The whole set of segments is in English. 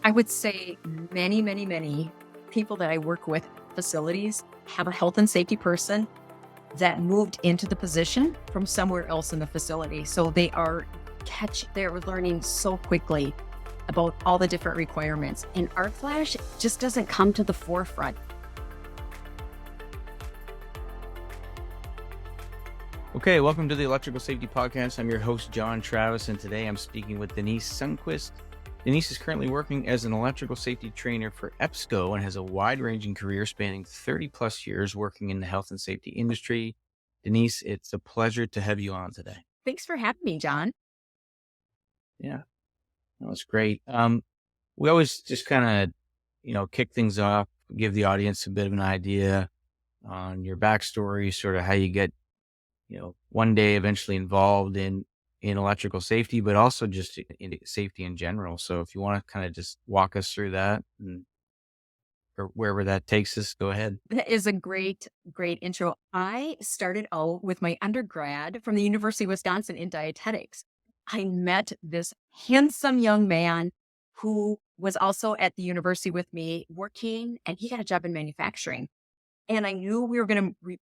I would say many, many, many people that I work with, facilities, have a health and safety person that moved into the position from somewhere else in the facility. So they're learning so quickly about all the different requirements. And Art Flash just doesn't come to the forefront. Okay, welcome to the Electrical Safety Podcast. I'm your host, John Travis, and today I'm speaking with Denise Sundquist. Denise is currently working as an electrical safety trainer for EBSCO and has a wide-ranging career spanning 30 plus years working in the health and safety industry. Denise, it's a pleasure to have you on today. Thanks for having me, John. Yeah, that was great. We always just kind of, kick things off, give the audience a bit of an idea on your backstory, sort of how you get, one day eventually involved in electrical safety, but also just in safety in general. So if you want to kind of just walk us through that or wherever that takes us, go ahead. That is a great, great intro. I started out with my undergrad from the University of Wisconsin in dietetics. I met this handsome young man who was also at the university with me working, and he got a job in manufacturing. And I knew we were going to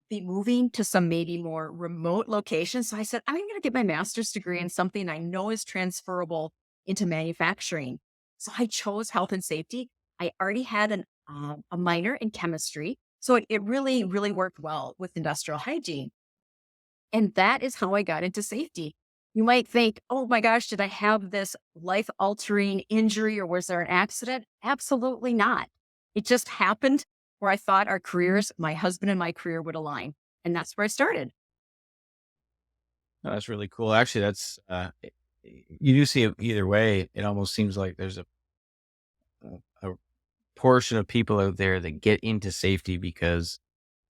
be moving to some maybe more remote locations. So I said, I'm going to get my master's degree in something I know is transferable into manufacturing. So I chose health and safety. I already had a minor in chemistry. So it really, really worked well with industrial hygiene. And that is how I got into safety. You might think, oh my gosh, did I have this life-altering injury or was there an accident? Absolutely not. It just happened where I thought our careers, my husband and my career, would align. And that's where I started. Oh, that's really cool. Actually, you do see it either way. It almost seems like there's a portion of people out there that get into safety because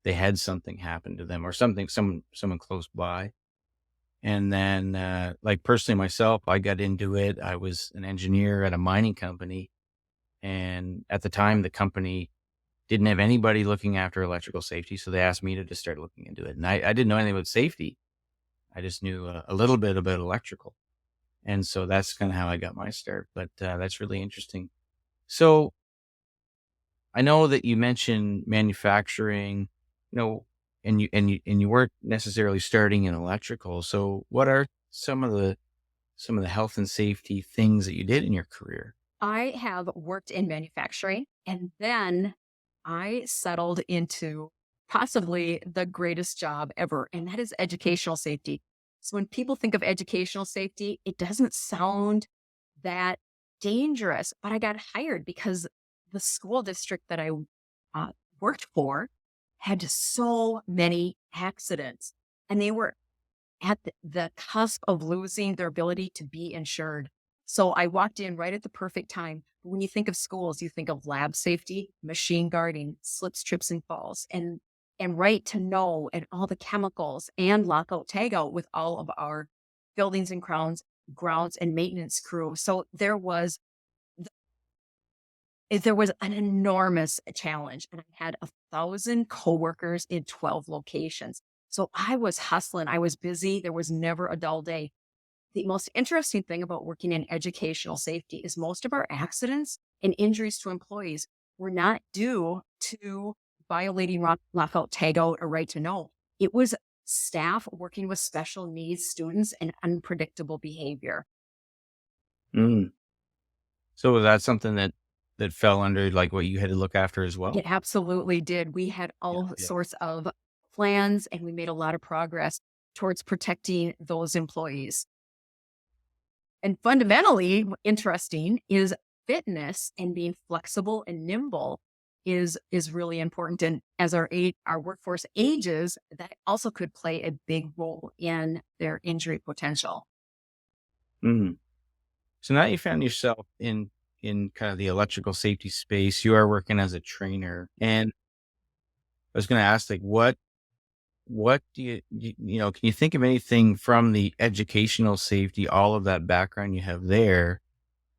they had something happen to them or someone close by. And then, like personally myself, I got into it. I was an engineer at a mining company. And at the time, the company didn't have anybody looking after electrical safety. So they asked me to just start looking into it. And I didn't know anything about safety. I just knew a little bit about electrical. And so that's kind of how I got my start. But that's really interesting. So I know that you mentioned manufacturing, and you weren't necessarily starting in electrical. So what are some of the health and safety things that you did in your career? I have worked in manufacturing, and then I settled into possibly the greatest job ever, and that is educational safety. So when people think of educational safety, it doesn't sound that dangerous, but I got hired because the school district that I worked for had so many accidents, and they were at the cusp of losing their ability to be insured. So I walked in right at the perfect time. When you think of schools, you think of lab safety, machine guarding, slips, trips, and falls, and right to know, and all the chemicals, and lockout tagout with all of our buildings and grounds and maintenance crew. So there was an enormous challenge, and I had 1,000 coworkers in 12 locations. So I was hustling. I was busy. There was never a dull day. The most interesting thing about working in educational safety is most of our accidents and injuries to employees were not due to violating lockout, tagout, or right to know. It was staff working with special needs students and unpredictable behavior. Mm. So was that something that fell under like what you had to look after as well? It absolutely did. We had all sorts of plans, and we made a lot of progress towards protecting those employees. And fundamentally interesting is fitness, and being flexible and nimble is really important. And as our workforce ages, that also could play a big role in their injury potential. Mm. So now you found yourself in kind of the electrical safety space. You are working as a trainer, and I was going to ask, like, what do can you think of anything from the educational safety, all of that background you have there,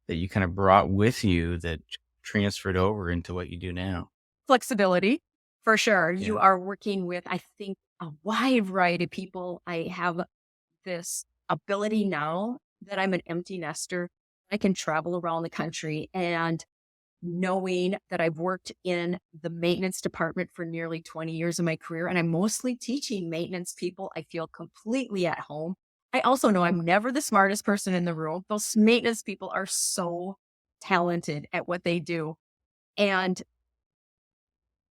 that you kind of brought with you that transferred over into what you do now? Flexibility, for sure. Yeah. You are working with, I think, a wide variety of people. I have this ability now that I'm an empty nester. I can travel around the country, and knowing that I've worked in the maintenance department for nearly 20 years of my career, and I'm mostly teaching maintenance people, I feel completely at home. I also know I'm never the smartest person in the room. Those maintenance people are so talented at what they do. And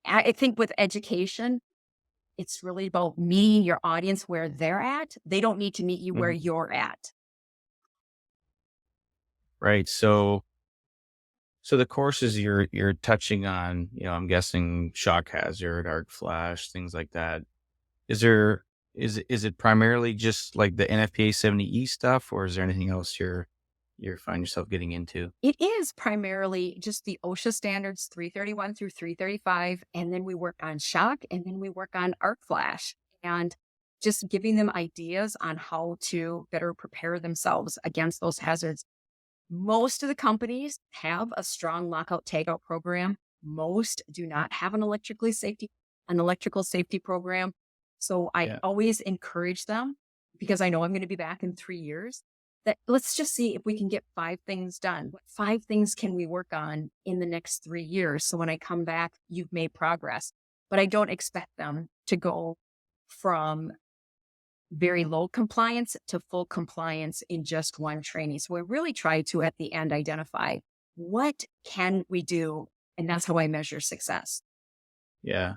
I think with education, it's really about meeting your audience where they're at. They don't need to meet you where Mhm. you're at. Right. So the courses you're touching on, I'm guessing shock hazard, arc flash, things like that. Is it primarily just like the NFPA 70E stuff, or is there anything else you're find yourself getting into? It is primarily just the OSHA standards 331 through 335, and then we work on shock, and then we work on arc flash, and just giving them ideas on how to better prepare themselves against those hazards. Most of the companies have a strong lockout tagout program. Most do not have an electrical safety program. So I Yeah. always encourage them, because I know I'm going to be back in 3 years, that let's just see if we can get 5 things done. What 5 things can we work on in the next 3 years? So when I come back, you've made progress. But I don't expect them to go from very low compliance to full compliance in just one training. So I really try to, at the end, identify what can we do? And that's how I measure success. Yeah.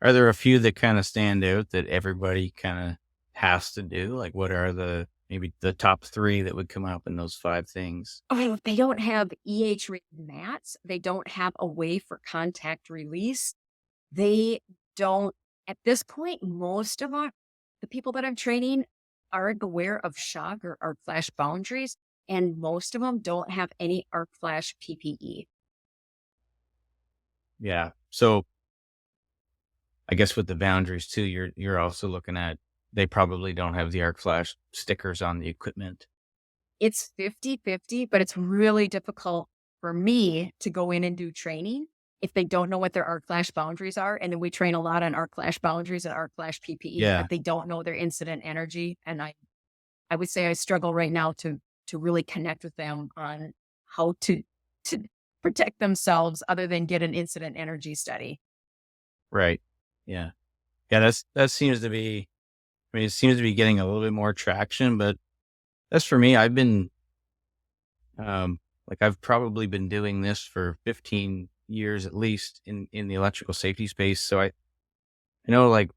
Are there a few that kinda stand out that everybody kinda has to do? Like, what are maybe the top 3 that would come up in those 5 things? Oh, they don't have EH rated mats. They don't have a way for contact release. They don't, at this point, most of the people that I'm training aren't aware of shock or arc flash boundaries. And most of them don't have any arc flash PPE. Yeah. So, I guess with the boundaries too, you're also looking at they probably don't have the arc flash stickers on the equipment. It's 50-50, but it's really difficult for me to go in and do training if they don't know what their arc flash boundaries are. And then we train a lot on arc flash boundaries and arc flash PPE, Yeah. but they don't know their incident energy. And I would say I struggle right now to really connect with them on how to protect themselves other than get an incident energy study. Right. Yeah. Yeah, that seems to be I mean, it seems to be getting a little bit more traction, but as for me, I've probably been doing this for 15 years at least in the electrical safety space. So I know, like,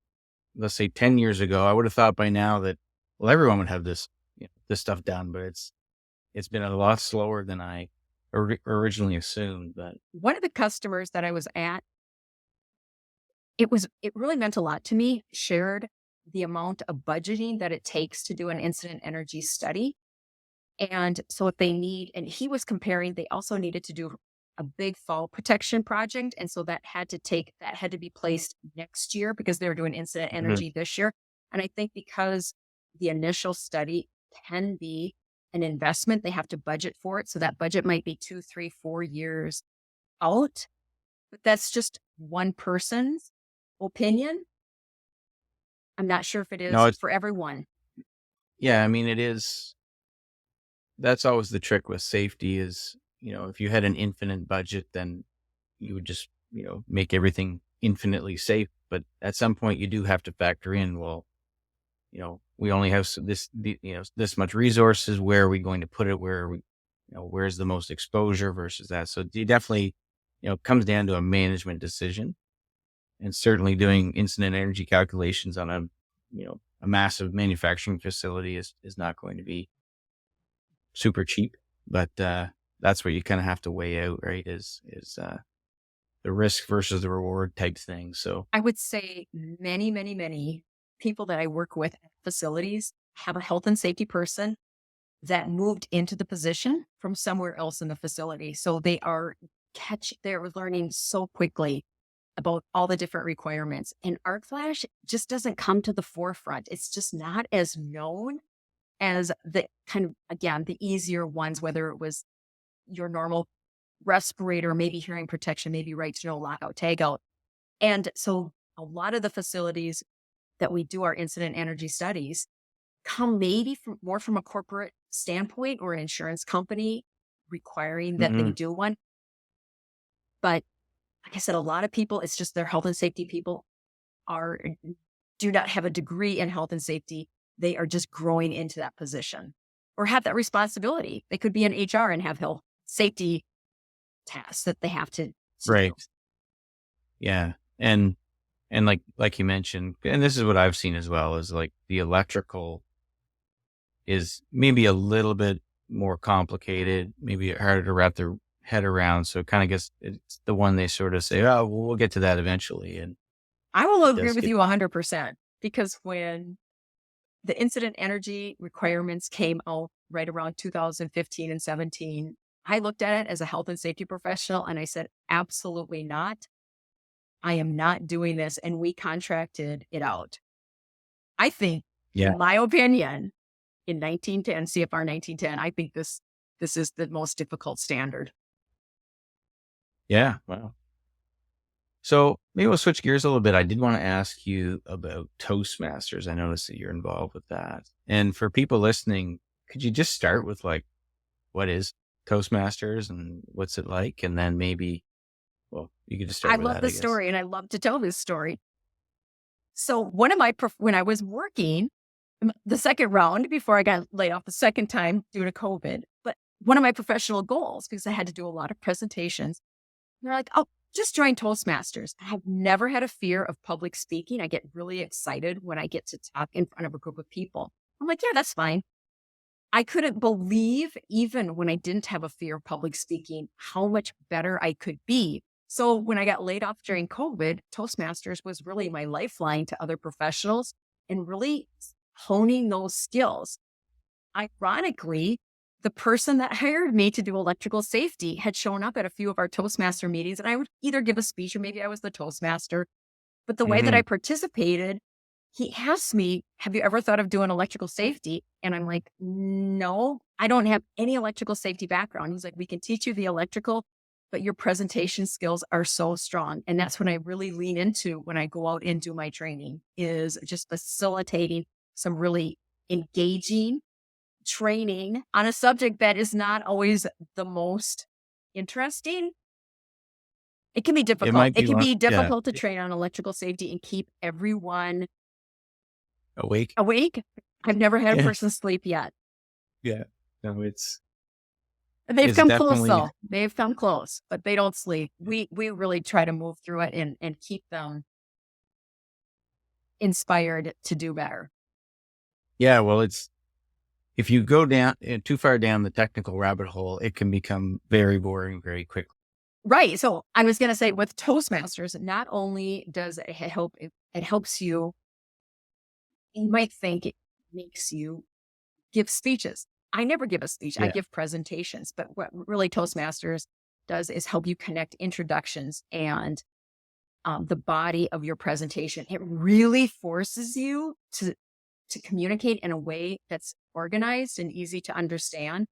let's say 10 years ago, I would have thought by now that, well, everyone would have this stuff done, but it's been a lot slower than I originally assumed. But One of the customers that I was at, it really meant a lot to me, shared the amount of budgeting that it takes to do an incident energy study. And so if they need, and he was comparing, they also needed to do a big fall protection project. And so that had to be placed next year because they were doing incident Mhm. energy this year. And I think because the initial study can be an investment, they have to budget for it. So that budget might be 2, 3, 4 years out. But that's just one person's opinion. I'm not sure if it No, is it's for everyone. yeah. I mean, it is. That's always the trick with safety is, if you had an infinite budget, then you would just, make everything infinitely safe. But at some point, you do have to factor in, well, we only have this much resources. Where are we going to put it? Where are we, where's the most exposure versus that? So you definitely, comes down to a management decision, and certainly doing incident energy calculations on a massive manufacturing facility is not going to be super cheap, but that's what you kind of have to weigh out, right? Is the risk versus the reward type thing. So I would say many, many, many people that I work with at facilities have a health and safety person that moved into the position from somewhere else in the facility. So they're learning so quickly about all the different requirements. And arc flash just doesn't come to the forefront. It's just not as known as the kind of, again, the easier ones, whether it was your normal respirator, maybe hearing protection, maybe right to know lockout, tagout. And so a lot of the facilities that we do our incident energy studies come maybe from more from a corporate standpoint or an insurance company requiring that they Mhm. do one. But like I said, a lot of people, it's just their health and safety people are do not have a degree in health and safety. They are just growing into that position or have that responsibility. They could be in HR and have health safety tasks that they have to do. Right. Yeah. And like you mentioned, and this is what I've seen as well, is like the electrical is maybe a little bit more complicated, maybe harder to wrap their head around. So it kind of gets it's the one they sort of say, "Oh, well, we'll get to that eventually," and I will it agree does with get you 100% because when the incident energy requirements came out right around 2015 and 17, I looked at it as a health and safety professional and I said, absolutely not. I am not doing this. And we contracted it out. I think, yeah, in my opinion, in 1910, CFR 1910, I think this is the most difficult standard. yeah. Wow. So maybe we'll switch gears a little bit. I did want to ask you about Toastmasters. I noticed that you're involved with that. And for people listening, could you just start with like, what is Toastmasters and what's it like? And then maybe, well, you could just I start with love that, I this guess. story and I love to tell this story. So one of my, when I was working the second round before I got laid off the second time due to COVID, but one of my professional goals, because I had to do a lot of presentations, they're like, oh, just join Toastmasters. I have never had a fear of public speaking. I get really excited when I get to talk in front of a group of people. I'm like, yeah, that's fine. I couldn't believe, even when I didn't have a fear of public speaking, how much better I could be. So when I got laid off during COVID, Toastmasters was really my lifeline to other professionals and really honing those skills. Ironically, the person that hired me to do electrical safety had shown up at a few of our Toastmaster meetings, and I would either give a speech or maybe I was the Toastmaster. But the way that Hmm. I participated, he asked me, have you ever thought of doing electrical safety? And I'm like, no, I don't have any electrical safety background. He's like, we can teach you the electrical, but your presentation skills are so strong. And that's when I really lean into when I go out and do my training is just facilitating some really engaging training on a subject that is not always the most interesting. It can be It difficult. might It be can one, be yeah, difficult to train on electrical safety and keep everyone awake. awake. I've never had a Yeah. person sleep yet. Yeah. No, They've it's come close definitely, though. They've come close, but they don't sleep. We really try to move through it and keep them inspired to do better. yeah, well, if you go down too far down the technical rabbit hole, it can become very boring very quickly. Right. So I was going to say with Toastmasters, not only does it help, it helps you. You might think it makes you give speeches. I never give a speech. I Yeah. give presentations, but what really Toastmasters does is help you connect introductions and the body of your presentation. It really forces you to communicate in a way that's organized and easy to understand.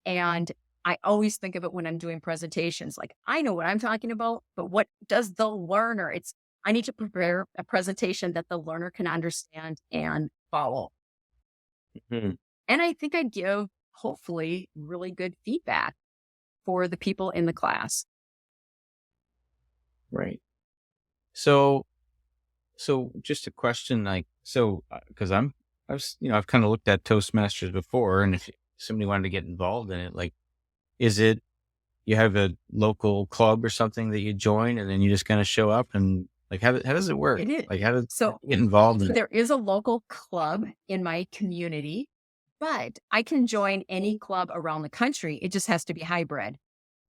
And I always think of it when I'm doing presentations. Like I know what I'm talking about, but what does the learner? It's I need to prepare a presentation that the learner can understand and follow. Mhm. And I think I give hopefully really good feedback for the people in the class. Right. So so just a question, like, so, because I've kind of looked at Toastmasters before, and if somebody wanted to get involved in it, like, is it you have a local club or something that you join, and then you just kind of show up, and like, how does it work? It is. Like, how do So you get involved in it? there is a local club in my community, but I can join any club around the country. It just has to be hybrid.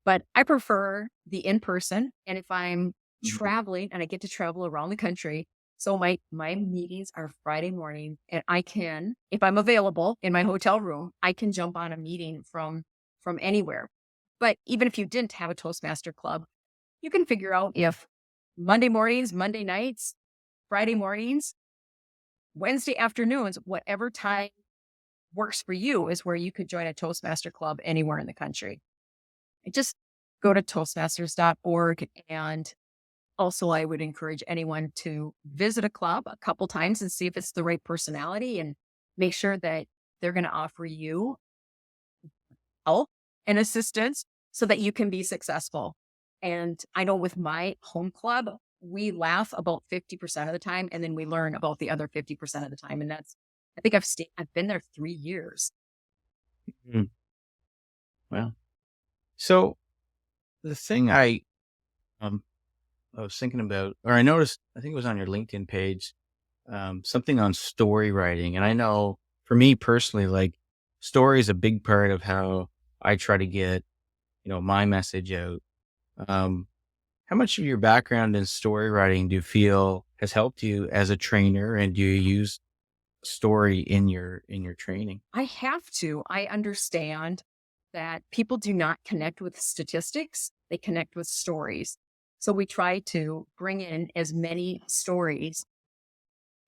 But I prefer the in person. And if I'm Mhm. traveling and I get to travel around the country, so my meetings are Friday morning and I can, if I'm available in my hotel room, I can jump on a meeting from anywhere. But even if you didn't have a Toastmaster club, you can figure out if Monday mornings, Monday nights, Friday mornings, Wednesday afternoons, whatever time works for you is where you could join a Toastmaster club anywhere in the country. Just go to toastmasters.org. And also, I would encourage anyone to visit a club a couple times and see if it's the right personality and make sure that they're going to offer you help and assistance so that you can be successful. And I know with my home club, we laugh about 50% of the time, and then we learn about the other 50% of the time. And I think I've been there 3 years. Mm, well, so the thing um, I was thinking about, or I noticed, I think it was on your LinkedIn page, something on story writing. And I know for me personally, like story is a big part of how I try to get, my message out. Um, how much of your background in story writing do you feel has helped you as a trainer? And do you use story in your training? I have to. I understand that people do not connect with statistics, they connect with stories. So we try to bring in as many stories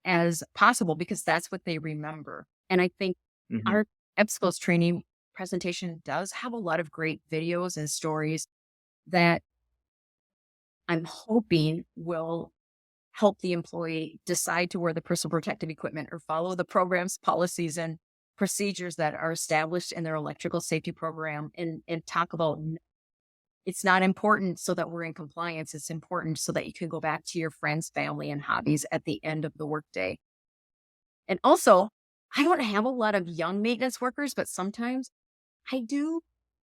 as possible because that's what they remember. And I think Hmm. our EBSCO's training presentation does have a lot of great videos and stories that I'm hoping will help the employee decide to wear the personal protective equipment or follow the program's policies and procedures that are established in their electrical safety program, and talk about it's not important so that we're in compliance. It's important so that you can go back to your friends, family, and hobbies at the end of the workday. And also, I don't have a lot of young maintenance workers, but sometimes I do.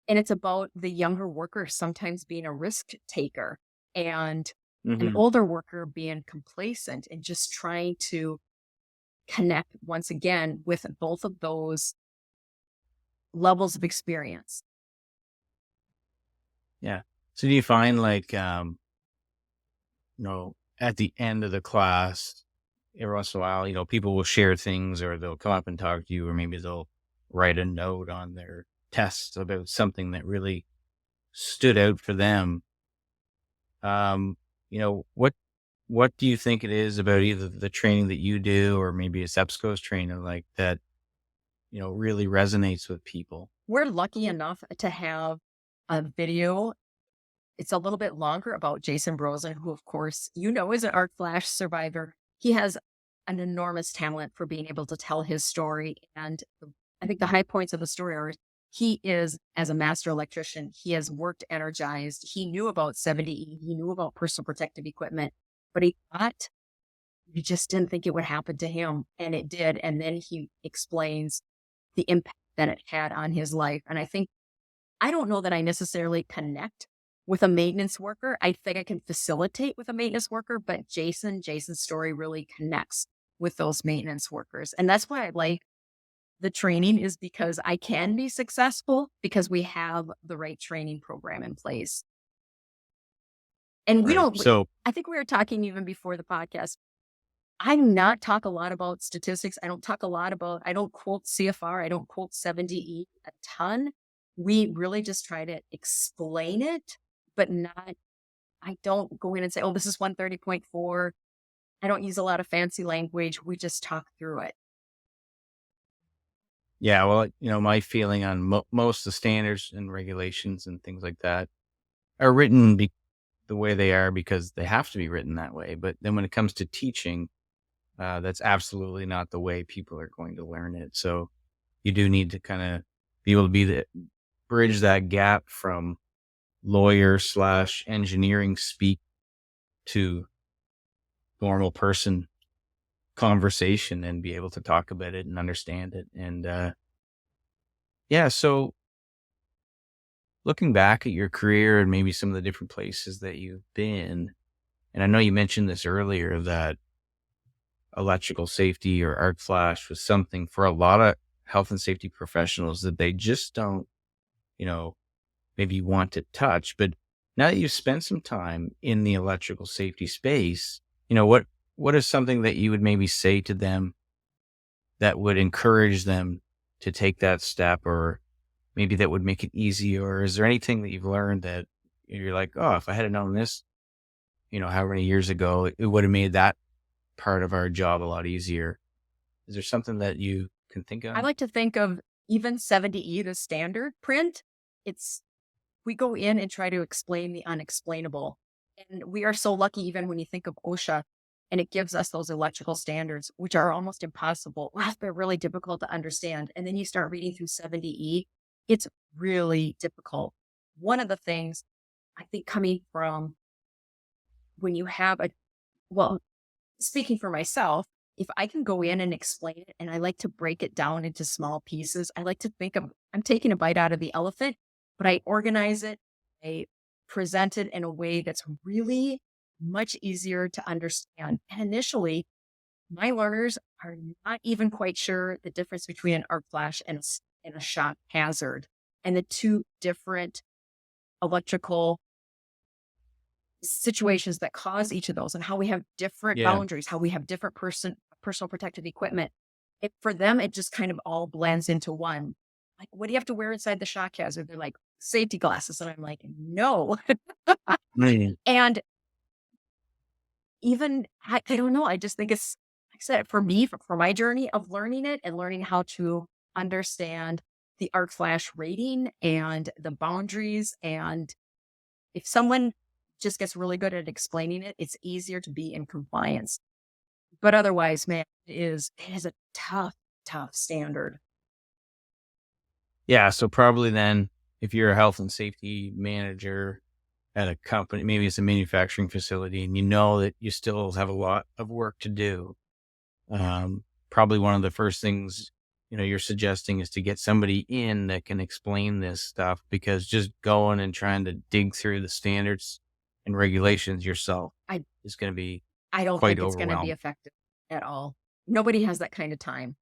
And it's about the younger worker sometimes being a risk taker and an Hmm. older worker being complacent and just trying to connect once again with both of those levels of experience. Yeah. So do you find like, at the end of the class, every once in a while, people will share things or they'll come up and talk to you, or maybe they'll write a note on their tests about something that really stood out for them. Um, what do you think it is about either the training that you do or maybe a EBSCO's training like that, really resonates with people? We're lucky enough to have a video. It's a little bit longer about Jason Brosen, who, of course, is an arc flash survivor. He has an enormous talent for being able to tell his story. And I think the high points of the story are he is, as a master electrician, he has worked energized. He knew about 70E, he knew about personal protective equipment, but he just didn't think it would happen to him. And it did. And then he explains the impact that it had on his life. And I don't know that I necessarily connect with a maintenance worker. I think I can facilitate with a maintenance worker, but Jason's story really connects with those maintenance workers. And that's why I like the training, is because I can be successful because we have the right training program in place. And we Right. don't, So, I think we were talking even before the podcast. I do not talk a lot about statistics. I don't quote CFR. I don't quote 70E a ton. We really just try to explain it, but I don't go in and say, oh, this is 130.4. I don't use a lot of fancy language. We just talk through it. yeah, well, my feeling on most of the standards and regulations and things like that are written the way they are because they have to be written that way. But then when it comes to teaching, that's absolutely not the way people are going to learn it. So you do need to kind of be able to bridge that gap from lawyer slash engineering speak to normal person conversation and be able to talk about it and understand it. And yeah, so looking back at your career and maybe some of the different places that you've been, and I know you mentioned this earlier that electrical safety or arc flash was something for a lot of health and safety professionals that they just don't, you know, maybe want to touch. But now that you've spent some time in the electrical safety space, what is something that you would maybe say to them that would encourage them to take that step, or maybe that would make it easier? Or is there anything that you've learned that you're like, oh, if I had known this, however many years ago, it would have made that part of our job a lot easier? Is there something that you can think I of? like to think of even 70E, the standard print. It's We go in and try to explain the unexplainable. And we are so lucky, even when you think of OSHA, and it gives us those electrical standards, which are almost impossible. Wow, they're really difficult to understand. And then you start reading through 70E. It's really difficult. One of the things I think coming from when you have a, well, speaking for myself, if I can go in and explain it, and I like to break it down into small pieces, I like to think of, I'm taking a bite out of the elephant, but I organize it, I present it in a way that's really much easier to understand. And initially, my learners are not even quite sure the difference between an arc flash and a shock hazard and the two different electrical situations that cause each of those and how we have different Yeah. boundaries, how we have different personal protective equipment. For them, it just kind of all blends into one. Like, what do you have to wear inside the shock hazard? They're like, safety glasses. And I'm like, no. Mm. And even, I don't know. I just think it's, like I said, for me, for my journey of learning it and learning how to understand the arc flash rating and the boundaries. And if someone just gets really good at explaining it, it's easier to be in compliance. But otherwise, man, it is a tough standard. Yeah. So probably then, if you're a health and safety manager at a company, maybe it's a manufacturing facility, and you know that you still have a lot of work to do, probably one of the first things you're suggesting is to get somebody in that can explain this stuff, because just going and trying to dig through the standards and regulations yourself I is going to be I don't quite think it's going to be overwhelming. effective at all. Nobody has that kind of time.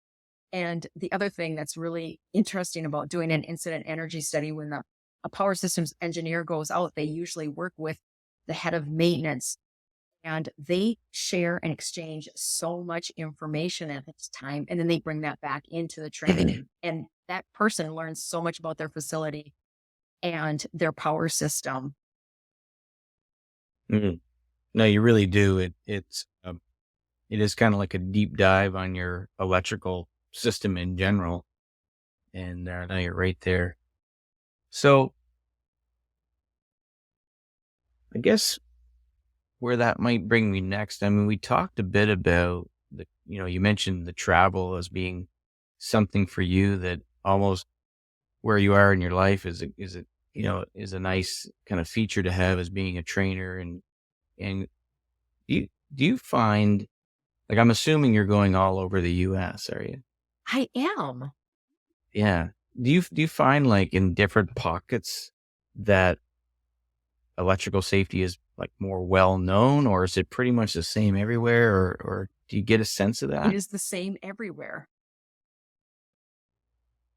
And the other thing that's really interesting about doing an incident energy study, when a power systems engineer goes out, they usually work with the head of maintenance, and they share and exchange so much information at this time. And then they bring that back into the training. And that person learns so much about their facility and their power system. Mhm. No, you really do. It is kind of like a deep dive on your electrical system in general, and now you're right there. So I guess where that might bring me next. I mean, we talked a bit about you mentioned the travel as being something for you that almost where you are in your life is a nice kind of feature to have as being a trainer. And do you find, like, I'm assuming you're going all over the US, are you? I am. Yeah. Do you find, like, in different pockets that electrical safety is, like, more well known, or is it pretty much the same everywhere, or do you get a sense of It that? is the same everywhere.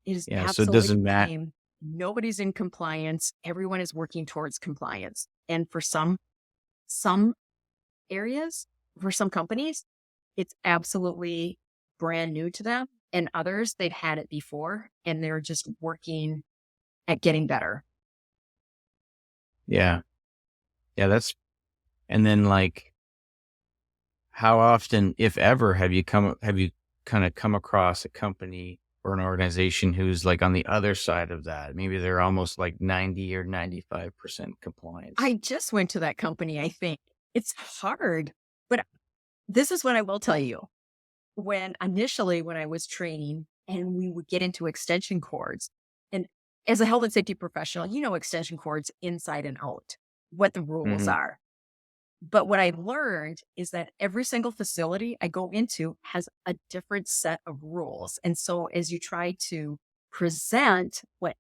It is Yeah, so it absolutely doesn't the matter. same. Nobody's in compliance. Everyone is working towards compliance. And for some areas, for some companies, it's absolutely brand new to them. And others, they've had it before and they're just working at getting better. Yeah. Yeah, and then, like, how often, if ever, have you kinda come across a company or an organization who's, like, on the other side of that? Maybe they're almost like 90 or 95% I compliance. just went to that company, I think. It's hard, but this is what I will tell you. When I was training and we would get into extension cords, and as a health and safety professional, you know extension cords inside and out, what the rules Mhm. are. But what I learned is that every single facility I go into has a different set of rules. And so as you try to present what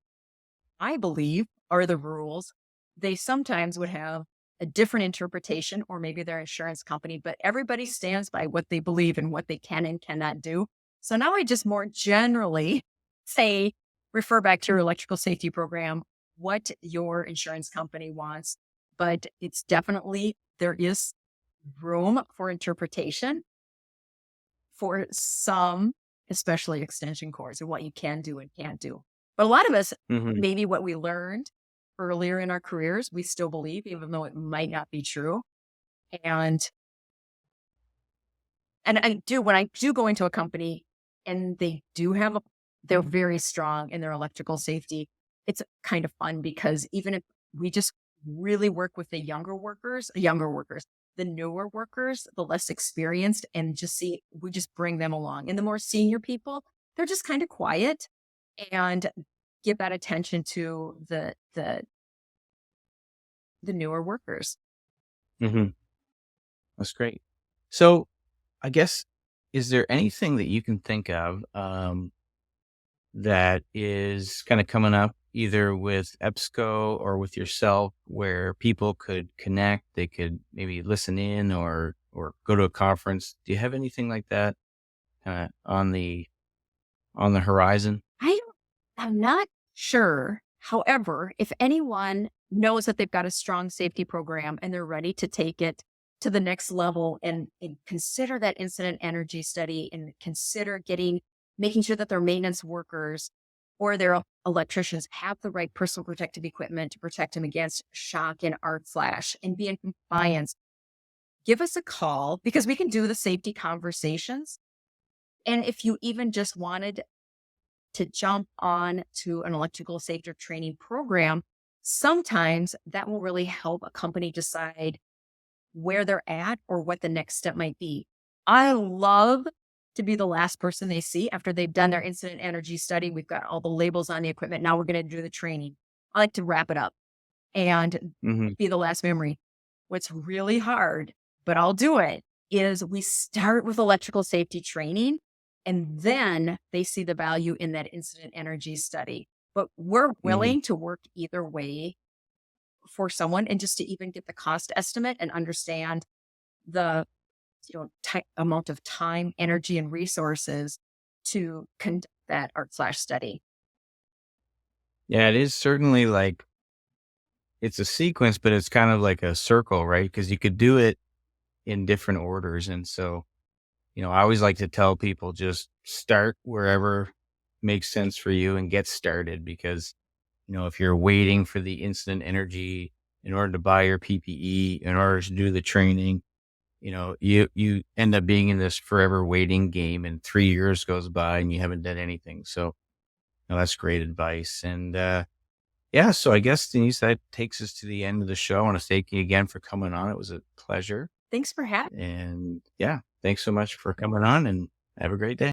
I believe are the rules, they sometimes would have a different interpretation, or maybe their insurance company, but everybody stands by what they believe and what they can and cannot do. So now I just more generally say, refer back to your electrical safety program, what your insurance company wants. But it's definitely, there is room for interpretation for some, especially extension cords, and what you can do and can't do. But a lot of us, Mhm. maybe what we learned earlier in our careers, we still believe, even though it might not be true. And and I do, when I do go into a company and they do have they're very strong in their electrical safety, it's kind of fun because even if we just really work with the younger workers, the newer workers, the less experienced, and just see, we just bring them along. And the more senior people, they're just kind of quiet and give that attention to the newer workers. Hmm. That's great. So I guess, is there anything that you can think of that is kind of coming up either with EBSCO or with yourself where people could connect, they could maybe listen in or go to a conference? Do you have anything like that on the horizon? I don't, I'm not sure. However, if anyone knows that they've got a strong safety program and they're ready to take it to the next level and consider that incident energy study and consider making sure that their maintenance workers or their electricians have the right personal protective equipment to protect them against shock and art flash and be in compliance, give us a call because we can do the safety conversations. And if you even just wanted to jump on to an electrical safety training program, sometimes that will really help a company decide where they're at or what the next step might be. I love to be the last person they see after they've done their incident energy study. We've got all the labels on the equipment. Now we're going to do the training. I like to wrap it up and Hmm. be the last memory. What's really hard, but I'll do it, is we start with electrical safety training and then they see the value in that incident energy study. But we're Hmm. willing to work either way for someone and just to even get the cost estimate and understand the amount of time, energy, and resources to conduct that art/study. Yeah, it is certainly like it's a sequence, but it's kind of like a circle, right? Because you could do it in different orders. And so, I always like to tell people just start wherever makes sense for you and get started because, if you're waiting for the instant energy in order to buy your PPE, in order to do the training, you end up being in this forever waiting game and 3 years goes by and you haven't done anything. So, that's great advice. And, yeah, so I guess, Denise, that takes us to the end of the show. I want to thank you again for coming on. It was a pleasure. Thanks for having And yeah, thanks so much for coming on and have a great day.